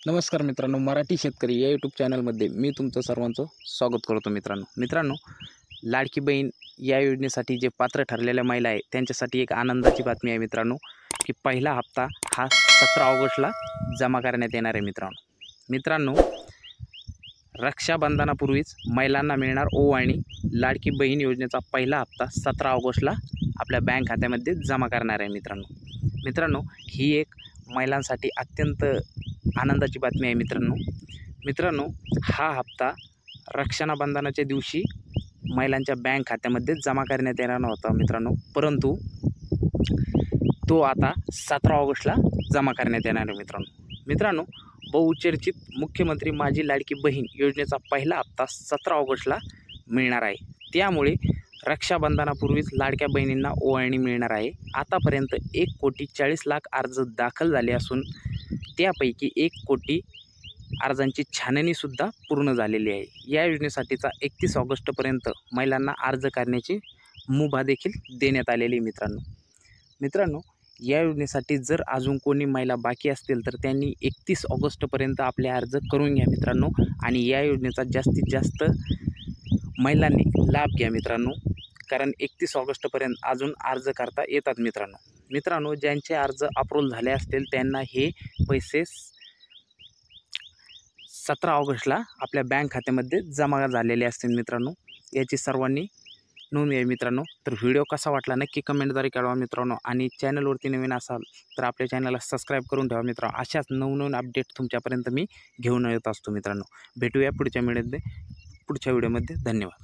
नमस्कार मित्रांनो, मराठी शेतकरी या यूट्यूब चॅनलमध्ये मी तुमचं सर्वांचं स्वागत करतो। मित्रांनो, लाडकी बहीण या योजनेसाठी जे पात्र ठरलेल्या महिला आहे त्यांच्यासाठी एक आनंदाची बातमी आहे मित्रांनो, की पहिला हप्ता हा 17 ऑगस्टला जमा करण्यात येणार आहे। मित्रांनो, रक्षाबंधनापूर्वीच महिलांना मिळणार ओवाळणी। लाडकी बहीण योजनेचा पहिला हप्ता 17 ऑगस्टला आपल्या बँक खात्यामध्ये जमा करणार आहे। मित्रांनो, ही एक महिलांसाठी अत्यंत आनंदाची बातमी आहे। मित्रांनो, हा हप्ता रक्षाबंधनाच्या दिवशी महिलांच्या बँक खात्यामध्ये जमा करण्यात येणार नव्हता मित्रांनो, परंतु तो आता 17 ऑगस्टला जमा करण्यात येणार आहे। मित्रांनो, बहुचर्चित मुख्यमंत्री माझी लाडकी बहीण योजनेचा पहिला हप्ता 17 ऑगस्टला मिळणार आहे। त्यामुळे रक्षाबंधनापूर्वीच लाडक्या बहिणींना ओवाळणी मिळणार आहे। आतापर्यंत 1,40,00,000 अर्ज दाखल झाले असून त्यापैकी 1 कोटी अर्जांची छाननीसुद्धा पूर्ण झालेली आहे। या योजनेसाठीचा 31 ऑगस्टपर्यंत महिलांना अर्ज करण्याची मुभा देखील देण्यात आलेली आहे। मित्रांनो, या योजनेसाठी जर अजून कोणी महिला बाकी असतील तर त्यांनी 31 ऑगस्टपर्यंत आपले अर्ज करून घ्या मित्रांनो, आणि या योजनेचा जास्तीत जास्त महिलांनी लाभ घ्या मित्रांनो, कारण 31 ऑगस्टपर्यंत अजून अर्ज करता येतात मित्रांनो, ज्यांचे अर्ज अप्रूव्ह झाले असतील त्यांना हे पैसे 17 ऑगस्टला आपल्या बँक खात्यामध्ये जमा झालेले असतील मित्रांनो, याची सर्वांनी नोंद घ्या मित्रांनो। तर व्हिडिओ कसा वाटला नक्की कमेंटद्वारे कळवा मित्रांनो, आणि चॅनलवरती नवीन असाल तर आपल्या चॅनलला सबस्क्राईब करून ठेवा मित्रांनो। अशाच नवनवीन अपडेट तुमच्यापर्यंत मी घेऊन येत असतो मित्रांनो। भेटूया पुढच्या व्हिडिओमध्ये। धन्यवाद।